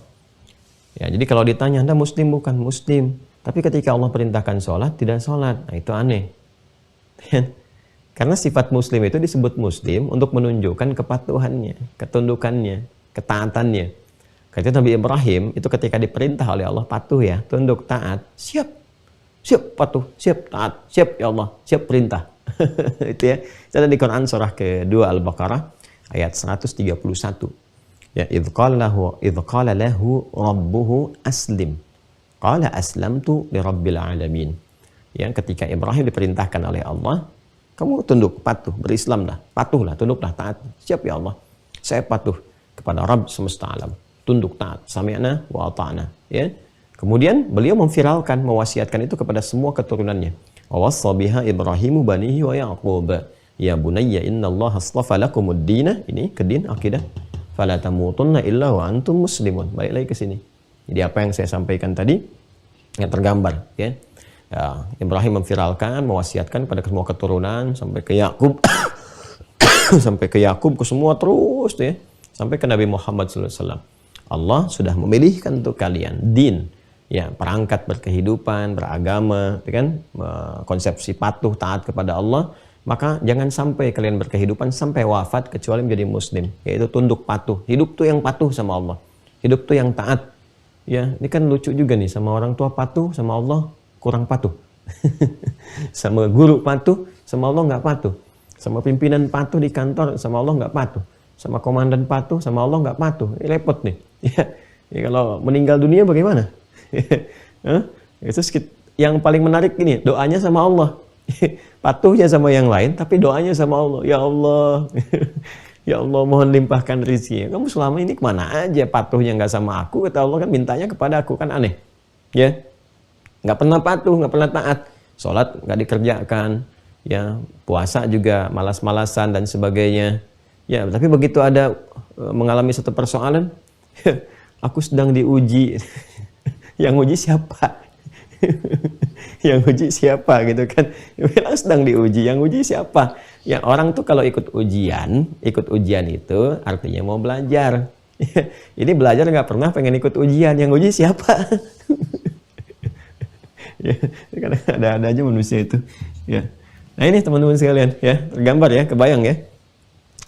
Speaker 1: Ya, jadi kalau ditanya, Anda muslim bukan? Muslim. Tapi ketika Allah perintahkan sholat, tidak sholat. Nah, itu aneh. Karena sifat muslim itu disebut muslim untuk menunjukkan kepatuhannya, ketundukannya, ketaatannya. Ketika Nabi Ibrahim itu ketika diperintah oleh Allah patuh ya, tunduk, taat, siap. Siap patuh, siap taat, siap ya Allah, siap perintah. Itu ya. Itu ada di Quran surah kedua Al-Baqarah ayat 131. Ya, idh qala lahu rabbuhu aslim. Qala aslamtu li rabbil alamin. Ya, ketika Ibrahim diperintahkan oleh Allah, kamu tunduk, patuh, berislamlah, patuhlah, tunduklah, taat. Siap ya Allah. Saya patuh kepada Rabb semesta alam. Tunduk, taat, sami'na wa ata'na. Ya. Kemudian beliau memviralkan, mewasiatkan itu kepada semua keturunannya. Wa wassa biha Ibrahimu banihi wa Yaqub. Ya bunayya innallaha astafa lakumud dina. Ini ke din akidah. Fala tamutunna illa wa antum muslimun. Balik lagi ke sini. Jadi apa yang saya sampaikan tadi yang tergambar ya. Ya, Ibrahim memviralkan, mewasiatkan pada semua keturunan sampai ke Yakub sampai ke Yakub ke semua terus tuh ya. Sampai ke Nabi Muhammad SAW. Allah sudah memilihkan untuk kalian din, ya, perangkat berkehidupan, beragama, kan, konsepsi patuh taat kepada Allah. Maka jangan sampai kalian berkehidupan sampai wafat kecuali menjadi muslim, yaitu tunduk patuh. Hidup tuh yang patuh sama Allah. Hidup tuh yang taat. Ya, ini kan lucu juga nih, sama orang tua patuh, sama Allah kurang patuh. Sama guru patuh, sama Allah nggak patuh. Sama pimpinan patuh di kantor, sama Allah nggak patuh. Sama komandan patuh, sama Allah nggak patuh. Ini repot nih. Ya, kalau meninggal dunia bagaimana? Itu yang paling menarik ini, doanya sama Allah. Patuhnya sama yang lain, tapi doanya sama Allah. Ya Allah, ya Allah mohon limpahkan rezeki. Kamu selama ini kemana aja? Patuhnya nggak sama aku, kata Allah kan mintanya kepada aku, kan aneh. Ya, nggak pernah patuh, nggak pernah taat. Sholat nggak dikerjakan, ya, puasa juga malas-malasan dan sebagainya. Ya, tapi begitu ada mengalami satu persoalan, aku sedang diuji. Yang uji siapa? Yang uji siapa gitu kan? Bilang sedang diuji, yang uji siapa? Ya, orang tuh kalau ikut ujian itu artinya mau belajar. Ini belajar nggak pernah pengen ikut ujian, yang uji siapa? Ya, kadang ada aja manusia itu. Ya. Nah ini teman-teman sekalian, ya, tergambar ya, kebayang ya.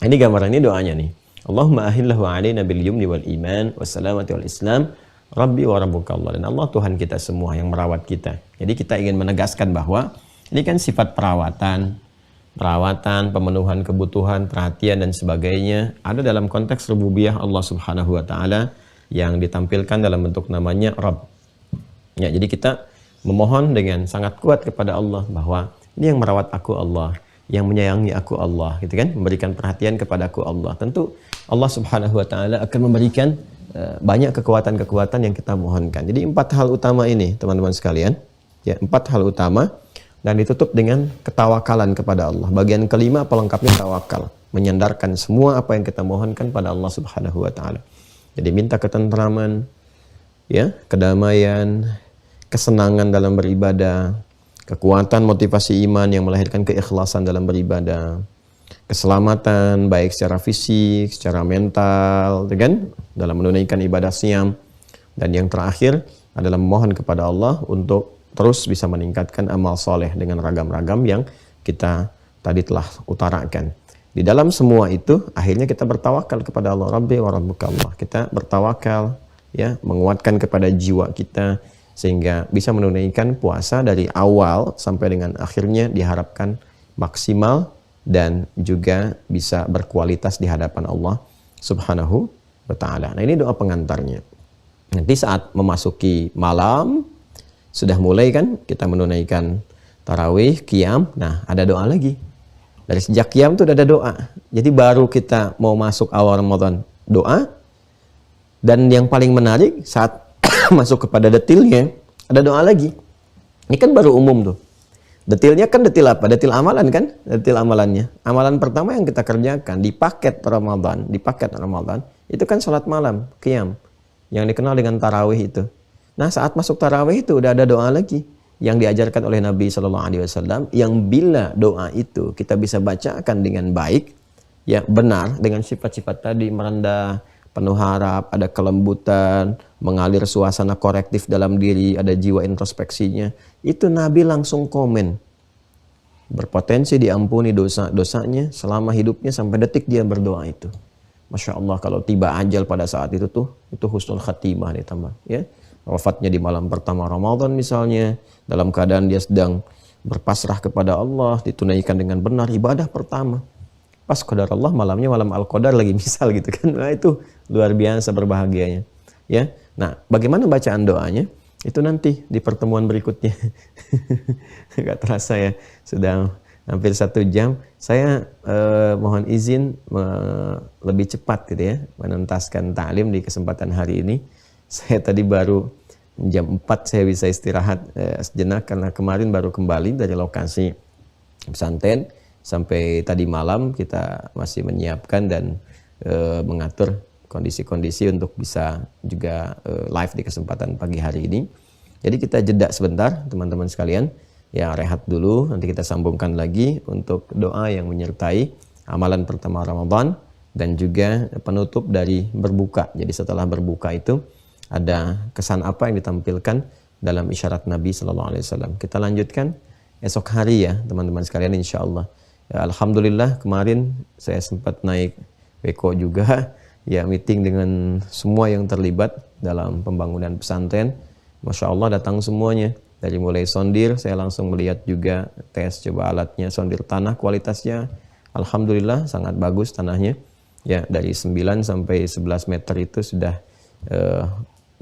Speaker 1: Ini gambaran, ini doanya nih. Allahumma ahillahu alaina bil yumni wal iman wassalamati wal islam. Rabbi wa rabbuka Allah. Dan Allah Tuhan kita semua yang merawat kita. Jadi kita ingin menegaskan bahwa ini kan sifat perawatan, pemenuhan kebutuhan, perhatian dan sebagainya ada dalam konteks rububiyah Allah Subhanahu wa taala yang ditampilkan dalam bentuk namanya Rabb. Ya, jadi kita memohon dengan sangat kuat kepada Allah bahwa ini yang merawat aku Allah, yang menyayangi aku Allah, gitu kan? Memberikan perhatian kepada aku Allah. Tentu Allah Subhanahu wa taala akan memberikan banyak kekuatan-kekuatan yang kita mohonkan. Jadi 4 hal utama ini teman-teman sekalian, ya, 4 hal utama dan ditutup dengan ketawakalan kepada Allah. Bagian kelima pelengkapnya tawakal, menyandarkan semua apa yang kita mohonkan pada Allah Subhanahu wa taala. Jadi minta ketentraman, ya, kedamaian, kesenangan dalam beribadah, kekuatan motivasi iman yang melahirkan keikhlasan dalam beribadah, keselamatan baik secara fisik, secara mental, kan, dalam menunaikan ibadah siam, dan yang terakhir adalah memohon kepada Allah untuk terus bisa meningkatkan amal soleh dengan ragam-ragam yang kita tadi telah utarakan. Di dalam semua itu akhirnya kita bertawakal kepada Allah. Rabbi wa rabbuka Allah. Kita bertawakal, ya, menguatkan kepada jiwa kita sehingga bisa menunaikan puasa dari awal sampai dengan akhirnya diharapkan maksimal dan juga bisa berkualitas di hadapan Allah Subhanahu wa ta'ala. Nah, ini doa pengantarnya. Nanti saat memasuki malam, sudah mulai kan kita menunaikan tarawih, qiyam. Nah, ada doa lagi. Dari sejak qiyam itu ada doa. Jadi baru kita mau masuk awal Ramadan, doa. Dan yang paling menarik saat masuk kepada detailnya, ada doa lagi. Ini kan baru umum tuh. Detailnya kan detail apa? Detail amalan kan? Detail amalannya. Amalan pertama yang kita kerjakan di paket Ramadan, itu kan sholat malam, qiyam, yang dikenal dengan tarawih itu. Nah, saat masuk tarawih itu udah ada doa lagi yang diajarkan oleh Nabi Shallallahu Alaihi Wasallam, yang bila doa itu kita bisa bacakan dengan baik, ya benar, dengan sifat-sifat tadi, merendah, penuh harap, ada kelembutan, mengalir suasana korektif dalam diri, ada jiwa introspeksinya. Itu Nabi langsung komen. Berpotensi diampuni dosa-dosanya selama hidupnya sampai detik dia berdoa itu. Masya Allah, kalau tiba ajal pada saat itu tuh, itu husnul khatimah ditambah. Ya. Wafatnya di malam pertama Ramadan misalnya, dalam keadaan dia sedang berpasrah kepada Allah, ditunaikan dengan benar ibadah pertama. Pas qadar Allah malamnya malam Al-Qadar lagi misal gitu kan. Nah, itu luar biasa berbahagianya. Ya. Nah, bagaimana bacaan doanya? Itu nanti di pertemuan berikutnya. Gak terasa ya, sudah hampir 1 jam. Saya mohon izin lebih cepat gitu ya, menuntaskan ta'lim di kesempatan hari ini. Saya tadi baru jam 4 saya bisa istirahat sejenak karena kemarin baru kembali dari lokasi pesantren. Sampai tadi malam kita masih menyiapkan dan mengatur kondisi-kondisi untuk bisa juga live di kesempatan pagi hari ini. Jadi kita jeda sebentar teman-teman sekalian, ya rehat dulu, nanti kita sambungkan lagi untuk doa yang menyertai amalan pertama Ramadan dan juga penutup dari berbuka. Jadi setelah berbuka itu ada kesan apa yang ditampilkan dalam isyarat Nabi Sallallahu Alaihi Wasallam. Kita lanjutkan esok hari ya teman-teman sekalian, insya Allah. Ya, alhamdulillah kemarin saya sempat naik Beko juga, ya meeting dengan semua yang terlibat dalam pembangunan pesantren. Masya Allah datang semuanya. Dari mulai sondir, saya langsung melihat juga tes coba alatnya, sondir tanah kualitasnya. Alhamdulillah sangat bagus tanahnya. Ya, dari 9 sampai 11 meter itu sudah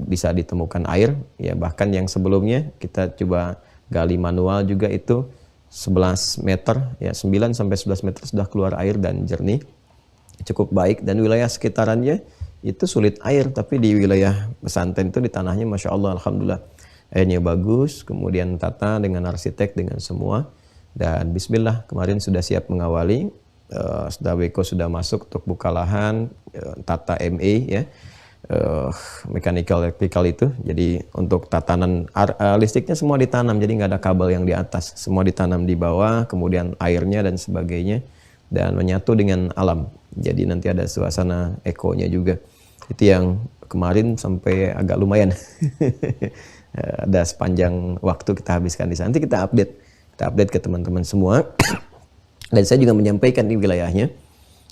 Speaker 1: bisa ditemukan air. Ya, bahkan yang sebelumnya kita coba gali manual juga itu 11 meter, ya 9 sampai 11 meter sudah keluar air dan jernih. Cukup baik, dan wilayah sekitarannya itu sulit air, tapi di wilayah pesantren itu di tanahnya Masya Allah, Alhamdulillah airnya bagus, kemudian tata dengan arsitek dengan semua, dan Bismillah kemarin sudah siap mengawali, sudah Beko sudah masuk untuk buka lahan, tata MA ya, mechanical electrical itu, jadi untuk tatanan listriknya semua ditanam, jadi nggak ada kabel yang di atas, semua ditanam di bawah, kemudian airnya dan sebagainya, dan menyatu dengan alam. Jadi nanti ada suasana ekonya juga. Itu yang kemarin sampai agak lumayan. Ada sepanjang waktu kita habiskan di sana. Nanti kita update ke teman-teman semua. Dan saya juga menyampaikan di wilayahnya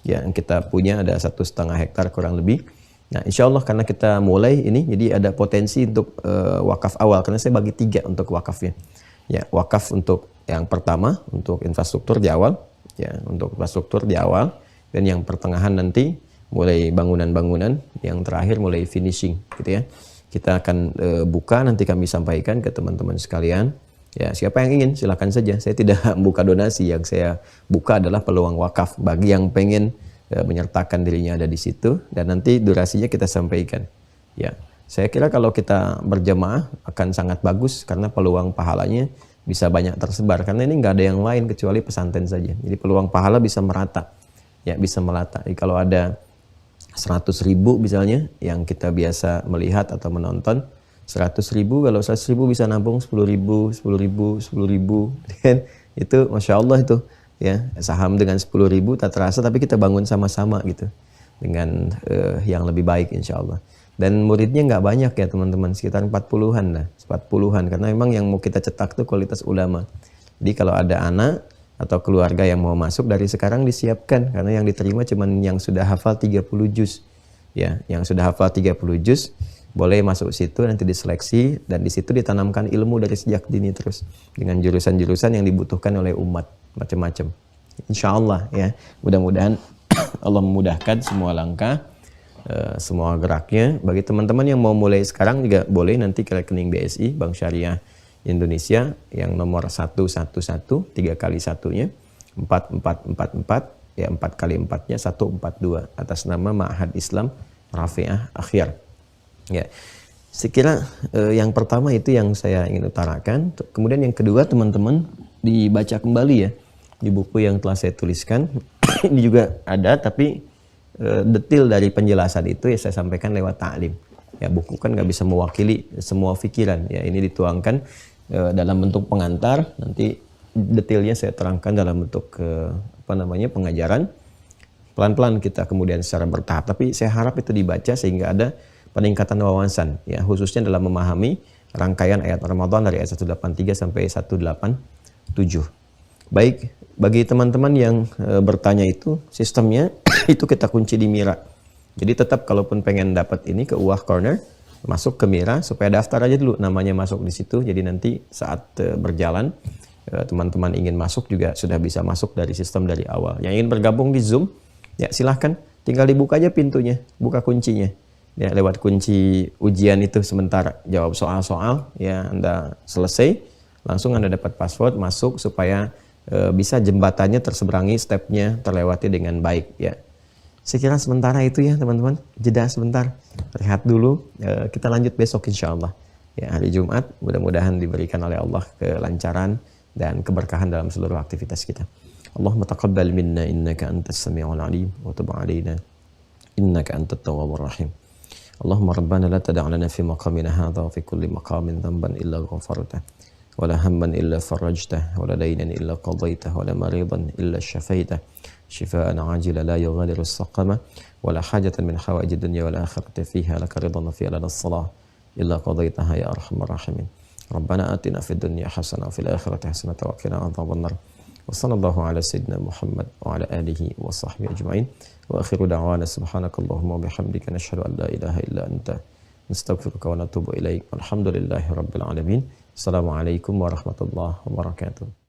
Speaker 1: yang kita punya ada 1,5 hektar kurang lebih. Nah, insya Allah karena kita mulai ini, jadi ada potensi untuk wakaf awal. Karena saya bagi 3 untuk wakafnya. Ya, wakaf untuk yang pertama untuk infrastruktur di awal. Ya, untuk infrastruktur di awal, dan yang pertengahan nanti mulai bangunan-bangunan, yang terakhir mulai finishing gitu ya. Kita akan buka, nanti kami sampaikan ke teman-teman sekalian. Ya, siapa yang ingin silakan saja. Saya tidak buka donasi, yang saya buka adalah peluang wakaf bagi yang pengen menyertakan dirinya ada di situ, dan nanti durasinya kita sampaikan. Ya, saya kira kalau kita berjamaah akan sangat bagus karena peluang pahalanya bisa banyak tersebar, karena ini nggak ada yang lain kecuali pesantren saja. Jadi peluang pahala bisa merata, ya bisa melata. Jadi kalau ada 100.000 misalnya yang kita biasa melihat atau menonton, 100.000, kalau 100.000 bisa nampung 10.000, 10.000, 10.000, kan? Itu Masya Allah itu, ya saham dengan 10.000 tak terasa, tapi kita bangun sama-sama gitu dengan yang lebih baik insya Allah. Dan muridnya nggak banyak ya teman-teman, sekitar 40-an lah, 40-an, karena memang yang mau kita cetak tuh kualitas ulama. Jadi kalau ada anak atau keluarga yang mau masuk dari sekarang disiapkan, karena yang diterima cuman yang sudah hafal 30 juz. Ya, yang sudah hafal 30 juz boleh masuk situ, nanti diseleksi, dan di situ ditanamkan ilmu dari sejak dini terus dengan jurusan-jurusan yang dibutuhkan oleh umat macam-macam. Insya Allah ya, mudah-mudahan Allah memudahkan semua langkah, semua geraknya. Bagi teman-teman yang mau mulai sekarang juga boleh nanti ke rekening BSI Bank Syariah Indonesia yang nomor 111 3 kali 1-nya 4444, ya 4 kali 4-nya 142 atas nama Ma'had Islam Rafi'ah Akhyar. Ya, sekira yang pertama itu yang saya ingin utarakan. Kemudian yang kedua, teman-teman dibaca kembali ya di buku yang telah saya tuliskan. Ini juga ada, tapi detail dari penjelasan itu ya saya sampaikan lewat ta'lim. Ya, buku kan nggak bisa mewakili semua pikiran. Ya, ini dituangkan dalam bentuk pengantar. Nanti detailnya saya terangkan dalam bentuk pengajaran. Pelan-pelan kita kemudian secara bertahap. Tapi saya harap itu dibaca sehingga ada peningkatan wawasan. Ya, khususnya dalam memahami rangkaian ayat Ramadan dari ayat 183 sampai 187. Baik, bagi teman-teman yang bertanya itu, sistemnya itu kita kunci di Mira. Jadi tetap kalaupun pengen dapat ini ke UAH Corner, masuk ke Mira supaya daftar aja dulu, namanya masuk di situ. Jadi nanti saat berjalan teman-teman ingin masuk juga sudah bisa masuk dari sistem dari awal. Yang ingin bergabung di Zoom, ya silahkan, tinggal dibuka aja pintunya, buka kuncinya. Ya, lewat kunci ujian itu sementara jawab soal-soal, ya Anda selesai, langsung Anda dapat password masuk supaya bisa jembatannya terseberangi, stepnya terlewati dengan baik. Ya, sekira sementara itu ya teman-teman, jeda sebentar, rehat dulu, kita lanjut besok insya Allah. Ya, hari Jumat mudah-mudahan diberikan oleh Allah kelancaran dan keberkahan dalam seluruh aktivitas kita. Allahumma taqabbal minna innaka antas sami'ul alim wa tub 'alaina innaka antat tawwabur rahim. Allahumma rabbana la tada' lana fi maqamina hadha wa fi kulli maqamin dhanban illa ghafartah wa la hamman illa farajtah wa la daynan illa qadaytah wa la maridan illa shafaitah shifaa'an 'ajila la yughadiru saqama wa la hajatan min hawaiji dunya wal akhirati fiha laka ridan wa fiha lana as-salah illa qadaytaha ya arhamar rahimin. Rabbana atina fid dunya hasanah wa fil akhirati hasanah wa qina adzaban nar. Wa sallallahu ala sayyidina Muhammad wa ala alihi wa sahbihi ajma'in. Wa akhiru da'wana subhanakallahumma wa bihamdika nashhadu an la ilaha illa anta nastaghfiruka wa natubu ilaik. Alhamdulillahi rabbil alamin. Assalamualaikum warahmatullahi wabarakatuh.